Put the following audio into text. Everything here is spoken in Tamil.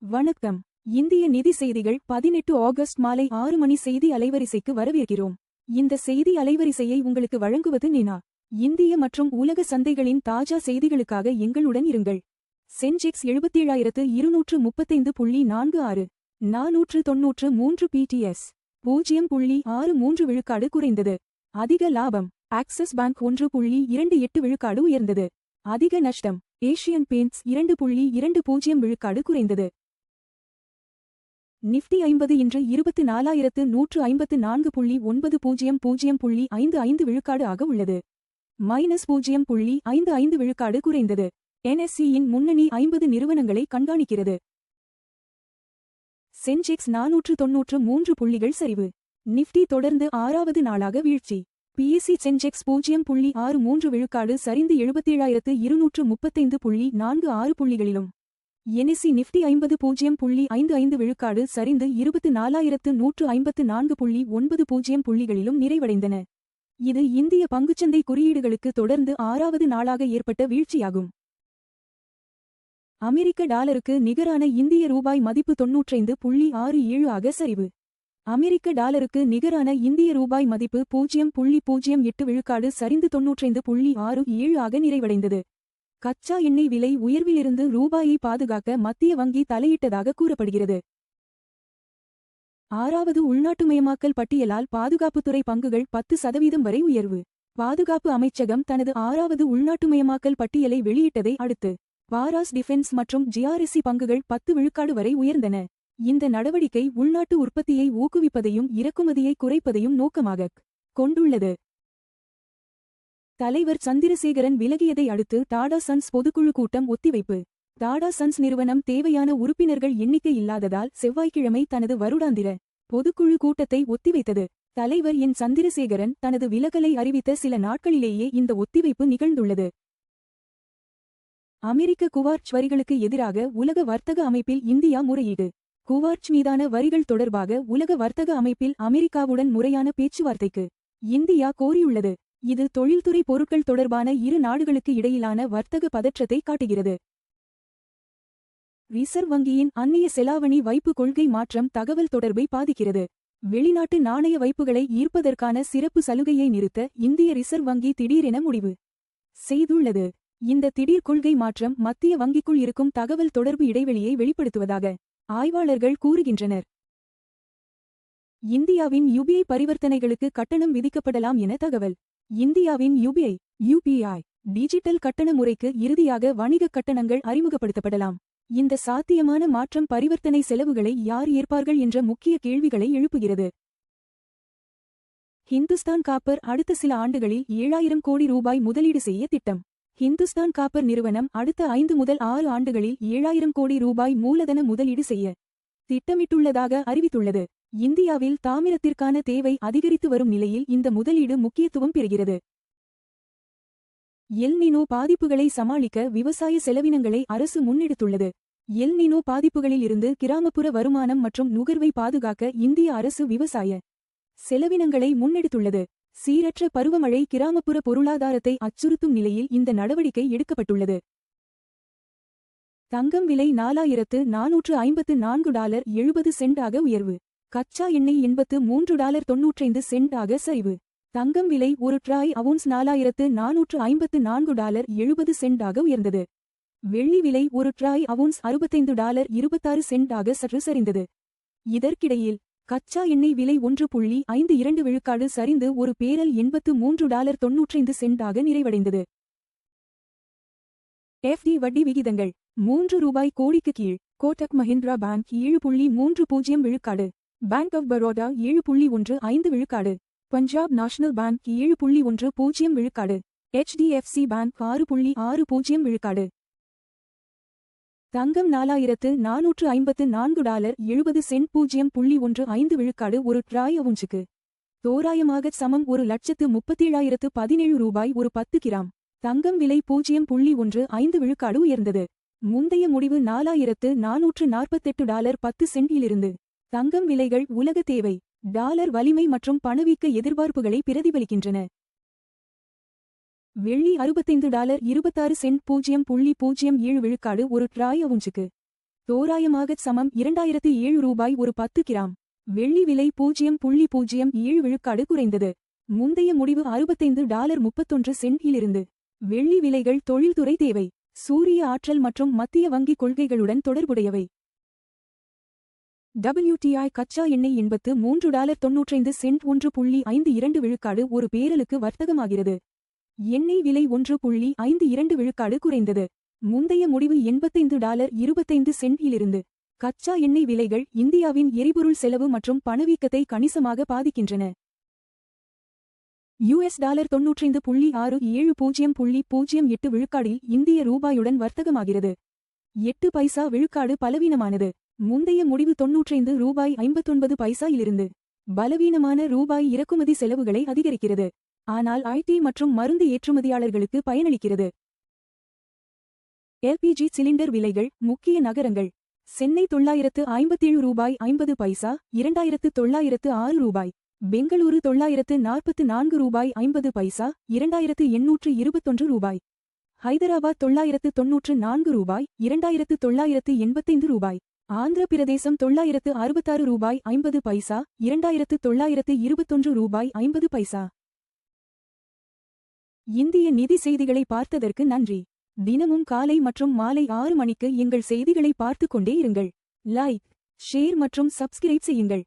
வணக்கம். இந்திய நிதி செய்திகள் 18 ஆகஸ்ட் மாலை 6 மணி செய்தி அலைவரிசைக்கு வரவேற்கிறோம். இந்த செய்தி அலைவரிசையை உங்களுக்கு வழங்குவது நினா. இந்திய மற்றும் உலக சந்தைகளின் தாஜா செய்திகளுக்காக எங்களுடன் இருங்கள். சென்செக்ஸ் 77,235.46 493 பிடிஎஸ் 0.63 விழுக்காடு குறைந்தது. அதிக லாபம். ஆக்சிஸ் பேங்க் 1.28 விழுக்காடு உயர்ந்தது. அதிக நஷ்டம். ஏஷியன் பெயிண்ட்ஸ் 2.20 விழுக்காடு குறைந்தது. நிஃப்டி 50 இன்று 24,154.90.55 விழுக்காடு ஆக உள்ளது. -0.55 விழுக்காடு குறைந்தது. NSE-யின் முன்னணி 50 நிறுவனங்களை கண்காணிக்கிறது. சென்செக்ஸ் 493 புள்ளிகள் சரிவு. நிஃப்டி தொடர்ந்து 6வது நாளாக வீழ்ச்சி. பிஎஸ்சி சென்செக்ஸ் 0.63 விழுக்காடு சரிந்து 77,235.46 புள்ளிகளிலும். NSE நிஃப்டி 50 0.55 விழுக்காடு சரிந்து 24,154.90 புள்ளிகளிலும் நிறைவடைந்தன. இது இந்திய பங்குச்சந்தை குறியீடுகளுக்கு தொடர்ந்து 6வது நாளாக ஏற்பட்ட வீழ்ச்சியாகும். அமெரிக்க டாலருக்கு நிகரான இந்திய ரூபாய் மதிப்பு 95.67 ஆக சரிவு. அமெரிக்க டாலருக்கு நிகரான இந்திய ரூபாய் மதிப்பு 0.08 விழுக்காடு சரிந்து 95.67 ஆக நிறைவடைந்தது. கச்சா எண்ணெய் விலை உயர்விலிருந்து ரூபாயை பாதுகாக்க மத்திய வங்கி தலையிட்டதாக கூறப்படுகிறது. 6வது உள்நாட்டுமயமாக்கல் பட்டியலால் பாதுகாப்புத்துறை பங்குகள் 10% வரை உயர்வு. பாதுகாப்பு அமைச்சகம் தனது 6வது உள்நாட்டுமயமாக்கல் பட்டியலை வெளியிட்டதை அடுத்து பாராஸ் டிஃபென்ஸ் மற்றும் GRSE பங்குகள் 10 விழுக்காடு வரை உயர்ந்தன. இந்த நடவடிக்கை உள்நாட்டு உற்பத்தியை ஊக்குவிப்பதையும் இறக்குமதியை குறைப்பதையும் நோக்கமாகக் கொண்டுள்ளது. தலைவர் சந்திரசேகரன் விலகியதை அடுத்து டாடா சன்ஸ் பொதுக்குழு கூட்டம் ஒத்திவைப்பு. டாடா சன்ஸ் நிறுவனம் தேவையான உறுப்பினர்கள் எண்ணிக்கை இல்லாததால் செவ்வாய்க்கிழமை தனது வருடாந்திர பொதுக்குழு கூட்டத்தை ஒத்திவைத்தது. தலைவர் என் சந்திரசேகரன் தனது விலகலை அறிவித்த சில நாட்களிலேயே இந்த ஒத்திவைப்பு நிகழ்ந்துள்ளது. அமெரிக்க குவார்ட்ஸ் வரிகளுக்கு எதிராக உலக வர்த்தக அமைப்பில் இந்தியா முறையீடு. குவார்ட்ஸ் மீதான வரிகள் தொடர்பாக உலக வர்த்தக அமைப்பில் அமெரிக்காவுடன் முறையான பேச்சுவார்த்தைக்கு இந்தியா கோரியுள்ளது. இது தொழில்துறை பொருட்கள் தொடர்பான இரு நாடுகளுக்கு இடையிலான வர்த்தக பதற்றத்தை காட்டுகிறது. ரிசர்வ் வங்கியின் அந்நிய செலாவணி வைப்பு கொள்கை மாற்றம் தகவல் தொடர்பை பாதிக்கிறது. வெளிநாட்டு நாணய வைப்புகளை ஈர்ப்பதற்கான சிறப்பு சலுகையை நிறுத்த இந்திய ரிசர்வ் வங்கி திடீரென முடிவு செய்துள்ளது. இந்த திடீர் கொள்கை மாற்றம் மத்திய வங்கிக்குள் இருக்கும் தகவல் தொடர்பு இடைவெளியை வெளிப்படுத்துவதாக ஆய்வாளர்கள் கூறுகின்றனர். இந்தியாவின் UPI பரிவர்த்தனைகளுக்கு கட்டணம் விதிக்கப்படலாம் என தகவல். இந்தியாவின் UPI டிஜிட்டல் கட்டண முறைக்கு இறுதியாக வணிகக் கட்டணங்கள் அறிமுகப்படுத்தப்படலாம். இந்த சாத்தியமான மாற்றம் பரிவர்த்தனை செலவுகளை யார் ஏற்பார்கள் என்ற முக்கிய கேள்விகளை எழுப்புகிறது. ஹிந்துஸ்தான் காப்பர் அடுத்த சில ஆண்டுகளில் 7,000 கோடி ரூபாய் முதலீடு செய்ய திட்டம். ஹிந்துஸ்தான் காப்பர் நிறுவனம் அடுத்த 5 முதல் 6 ஆண்டுகளில் 7,000 கோடி ரூபாய் மூலதன முதலீடு செய்ய திட்டமிட்டுள்ளதாக அறிவித்துள்ளது. இந்தியாவில் தாமிரத்திற்கான தேவை அதிகரித்து வரும் நிலையில் இந்த முதலீடு முக்கியத்துவம் பெறுகிறது. எல் நினோ பாதிப்புகளை சமாளிக்க விவசாய செலவினங்களை அரசு முன்னெடுத்துள்ளது. எல் நினோ பாதிப்புகளில் இருந்து கிராமப்புற வருமானம் மற்றும் நுகர்வை பாதுகாக்க இந்திய அரசு விவசாய செலவினங்களை முன்னெடுத்துள்ளது. சீரற்ற பருவமழை கிராமப்புற பொருளாதாரத்தை அச்சுறுத்தும் நிலையில் இந்த நடவடிக்கை எடுக்கப்பட்டுள்ளது. தங்கம் விலை $4,454.70 ஆக உயர்வு. கச்சா எண்ணெய் $83.95 ஆக சரிவு. தங்கம் விலை ஒரு ட்ராய் அவுன்ஸ் $4,454.70 ஆக உயர்ந்தது. வெள்ளி விலை ஒரு ட்ராய் அவுன்ஸ் $65.26 ஆக சற்று சரிந்தது. இதற்கிடையில் கச்சா எண்ணெய் விலை 1.52 விழுக்காடு சரிந்து ஒரு பேரல் $83.95 ஆக நிறைவடைந்தது. FD வட்டி விகிதங்கள் 3 ரூபாய் கோடிக்கு கீழ். கோட்டக் மஹிந்திரா பேங்க் 7.30 விழுக்காடு. பேங்க் ஆஃப் பரோடா 7.15 விழுக்காடு. பஞ்சாப் நேஷனல் பேங்க் 7.10 விழுக்காடு. HDFC பேங்க் 6.60 விழுக்காடு. தங்கம் $4,454.70 0.15 விழுக்காடு ஒரு ட்ராய் அவுன்ஸுக்கு தோராயமாக சமம் 1,37,017 ரூபாய் ஒரு 10 கிராம். தங்கம் விலை 0.15 விழுக்காடு உயர்ந்தது. முந்தைய முடிவு $4,448.10 இலிருந்து. தங்கம் விலைகள் உலக தேவை, டாலர் வலிமை மற்றும் பணவீக்க எதிர்பார்ப்புகளை பிரதிபலிக்கின்றன. வெள்ளி $65.26 0.07 விழுக்காடு ஒரு ட்ராய் அவுன்ஸுக்கு தோராயமாகச் சமம் 2007 ரூபாய் ஒரு 10 கிராம். வெள்ளி விலை 0.07 விழுக்காடு குறைந்தது. முந்தைய முடிவு $65.31 இலிருந்து. வெள்ளி விலைகள் தொழில்துறை தேவை, சூரிய ஆற்றல் மற்றும் மத்திய வங்கி கொள்கைகளுடன் தொடர்புடையவை. WTI கச்சா எண்ணெய் $83.95 1.52 விழுக்காடு ஒரு பேரலுக்கு வர்த்தகமாகிறது. எண்ணெய் விலை 1.52 விழுக்காடு குறைந்தது. முந்தைய முடிவு $85.25 இலிருந்து. கச்சா எண்ணெய் விலைகள் இந்தியாவின் எரிபொருள் செலவு மற்றும் பணவீக்கத்தை கணிசமாக பாதிக்கின்றன. $95.6708 விழுக்காடில் இந்திய ரூபாயுடன் வர்த்தகமாகிறது. 8 பைசா விழுக்காடு பலவீனமானது. முந்தைய முடிவு $90.59 இலிருந்து. பலவீனமான ரூபாய் இறக்குமதி செலவுகளை அதிகரிக்கிறது, ஆனால் IT மற்றும் மருந்து ஏற்றுமதியாளர்களுக்கு பயனளிக்கிறது. LPG சிலிண்டர் விலைகள் முக்கிய நகரங்கள். சென்னை $957.50, 2906 ரூபாய். பெங்களூரு $944.50, 2821 ரூபாய். ஹைதராபாத் $994, 2985 ரூபாய். ஆந்திர பிரதேசம் $966.50, 2921 ரூபாய் 50 பைசா. இந்திய நிதி செய்திகளை பார்த்ததற்கு நன்றி. தினமும் காலை மற்றும் மாலை 6 மணிக்கு எங்கள் செய்திகளை பார்த்துக் கொண்டே இருங்கள். லைக், ஷேர் மற்றும் சப்ஸ்கிரைப் செய்யுங்கள்.